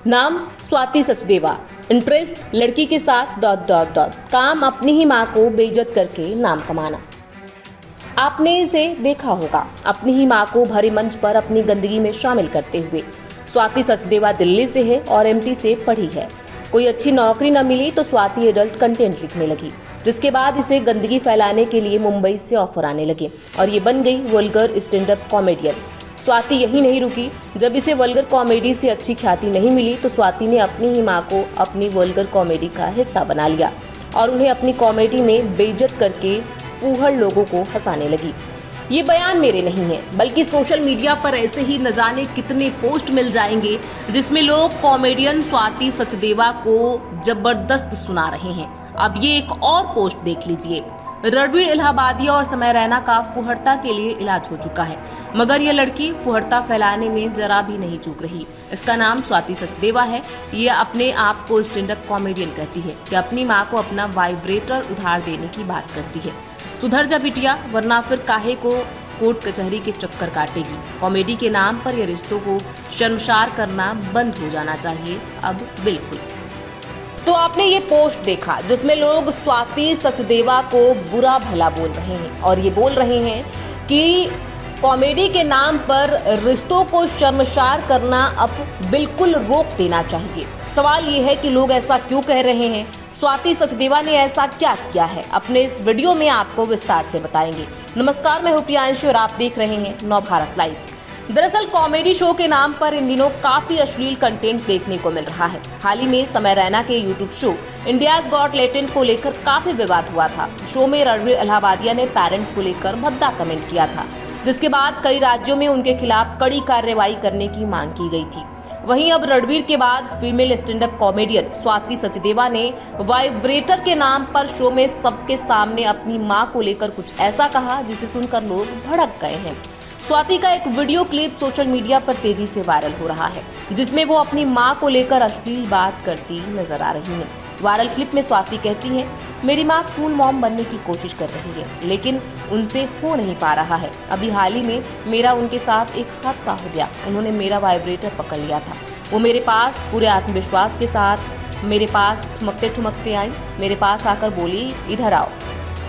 नाम स्वाति सचदेवा, इंटरेस्ट लड़की के साथ ... काम अपनी ही मां को बेइज्जत करके नाम कमाना। आपने इसे देखा होगा, अपनी ही मां को भरे मंच पर अपनी गंदगी में शामिल करते हुए। स्वाति सचदेवा दिल्ली से है और एमटी से पढ़ी है। कोई अच्छी नौकरी न मिली तो स्वाति एडल्ट कंटेंट लिखने लगी, जिसके बाद इसे गंदगी फैलाने के लिए मुंबई से ऑफर आने लगे और ये बन गई vulgar stand up comedian. Swati यही नहीं रुकी, जब इसे वल्गर कॉमेडी से अच्छी ख्याति नहीं मिली तो स्वाति ने अपनी ही मां को अपनी वल्गर कॉमेडी का हिस्सा बना लिया और उन्हें अपनी कॉमेडी में बेइज्जत करके फूहड़ लोगों को हंसाने लगी। ये बयान मेरे नहीं है, बल्कि सोशल मीडिया पर ऐसे ही न जाने कितने पोस्ट मिल जाएंगे जिसमें लोग कॉमेडियन स्वाति सचदेवा को जबरदस्त सुना रहे हैं। अब ये एक और पोस्ट देख लीजिए। रणवीर इलाहाबादिया और समय रैना का फुहड़ता के लिए इलाज हो चुका है, मगर यह लड़की फुहड़ता फैलाने में जरा भी नहीं चूक रही। इसका नाम स्वाति सचदेवा है। ये अपने आप को स्टैंड अप कॉमेडियन कहती है कि अपनी मां को अपना वाइब्रेटर उधार देने की बात करती है। सुधर जा बिटिया, वरना फिर काहे को कोर्ट कचहरी के चक्कर काटेगी। कॉमेडी के नाम पर ये रिश्तों को शर्मसार करना बंद हो जाना चाहिए अब बिल्कुल। तो आपने ये पोस्ट देखा जिसमें लोग स्वाति सचदेवा को बुरा भला बोल रहे हैं और ये बोल रहे हैं कि कॉमेडी के नाम पर रिश्तों को शर्मसार करना अब बिल्कुल रोक देना चाहिए। सवाल ये है कि लोग ऐसा क्यों कह रहे हैं, स्वाति सचदेवा ने ऐसा क्या किया है, अपने इस वीडियो में आपको विस्तार से बताएंगे। नमस्कार, मैं हूं प्रियांशु और आप देख रहे हैं नवभारत लाइव। दरअसल कॉमेडी शो के नाम पर इन दिनों काफी अश्लील कंटेंट देखने को मिल रहा है। हाल ही में समय रैना के YouTube show India's got talent को लेकर काफी विवाद हुआ था। शो में रणवीर इलाहाबादिया ने पेरेंट्स को लेकर भद्दा कमेंट किया था, जिसके बाद कई राज्यों में उनके खिलाफ कड़ी कार्रवाई करने की मांग की गई थी। वहीं अब रणवीर के बाद female stand up comedian Swati Sachdeva ने वाइब्रेटर के नाम पर शो में सबके सामने अपनी मां को लेकर कुछ ऐसा कहा जिसे सुनकर लोग भड़क गए हैं। स्वाति का एक वीडियो क्लिप सोशल मीडिया पर तेजी से वायरल हो रहा है, जिसमें वो अपनी मां को लेकर अश्लील बात करती नजर आ रही हैं। वायरल क्लिप में स्वाति कहती हैं, मेरी मां कूल मॉम बनने की कोशिश कर रही है, लेकिन उनसे हो नहीं पा रहा है। अभी हाल ही में मेरा उनके साथ एक हादसा हो गया। उन्होंने मेरा वाइब्रेटर पकड़ लिया था। वो मेरे पास पूरे आत्मविश्वास के साथ मेरे पास ठुमकते ठुमकते आई, मेरे पास आकर बोली, इधर आओ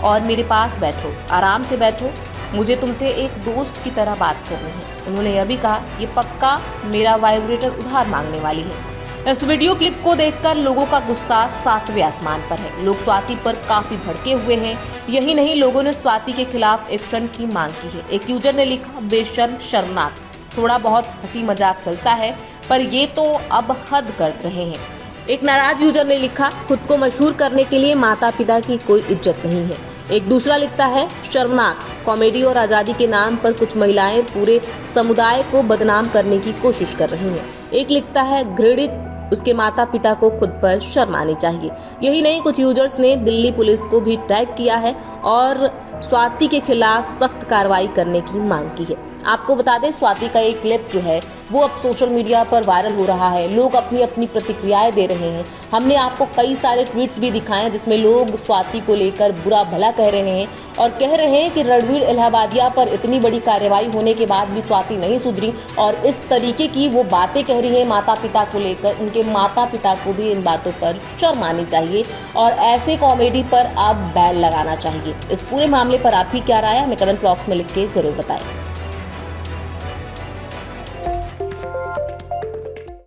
और मेरे पास बैठो, आराम से बैठो, मुझे तुमसे एक दोस्त की तरह बात करनी है। उन्होंने यह भी कहा, ये पक्का मेरा वाइब्रेटर उधार मांगने वाली है। इस वीडियो क्लिप को देखकर लोगों का गुस्सा 7वें आसमान पर है। लोग स्वाति पर काफी भड़के हुए हैं। यही नहीं, लोगों ने स्वाति के खिलाफ एक्शन की मांग की है। एक यूजर ने लिखा, बेशर्म, शर्मनाक, थोड़ा बहुत हंसी मजाक चलता है पर ये तो अब हद कर रहे हैं। एक नाराज यूजर ने लिखा, खुद को मशहूर करने के लिए माता पिता की कोई इज्जत नहीं है। एक दूसरा लिखता है, शर्मनाक, कॉमेडी और आज़ादी के नाम पर कुछ महिलाएं पूरे समुदाय को बदनाम करने की कोशिश कर रही हैं। एक लिखता है, घृणित, उसके माता पिता को खुद पर शर्म आनी चाहिए। यही नहीं, कुछ यूजर्स ने दिल्ली पुलिस को भी टैग किया है और स्वाति के खिलाफ सख्त कार्रवाई करने की मांग की है। आपको बता दें, स्वाति का एक क्लिप जो है वो अब सोशल मीडिया पर वायरल हो रहा है। लोग अपनी अपनी प्रतिक्रियाएं दे रहे हैं। हमने आपको कई सारे ट्वीट्स भी दिखाए हैं जिसमें लोग स्वाति को लेकर बुरा भला कह रहे हैं और कह रहे हैं कि रणवीर इलाहाबादिया पर इतनी बड़ी कार्रवाई होने के बाद भी स्वाति नहीं सुधरी और इस तरीके की वो बातें कह रही है माता पिता को लेकर। उनके माता पिता को भी इन बातों पर शर्म आनी चाहिए और ऐसे कॉमेडी पर अब बैन लगाना चाहिए। इस पूरे मामले पर आपकी क्या राय है, हमें कमेंट बॉक्स में लिख के जरूर बताएं।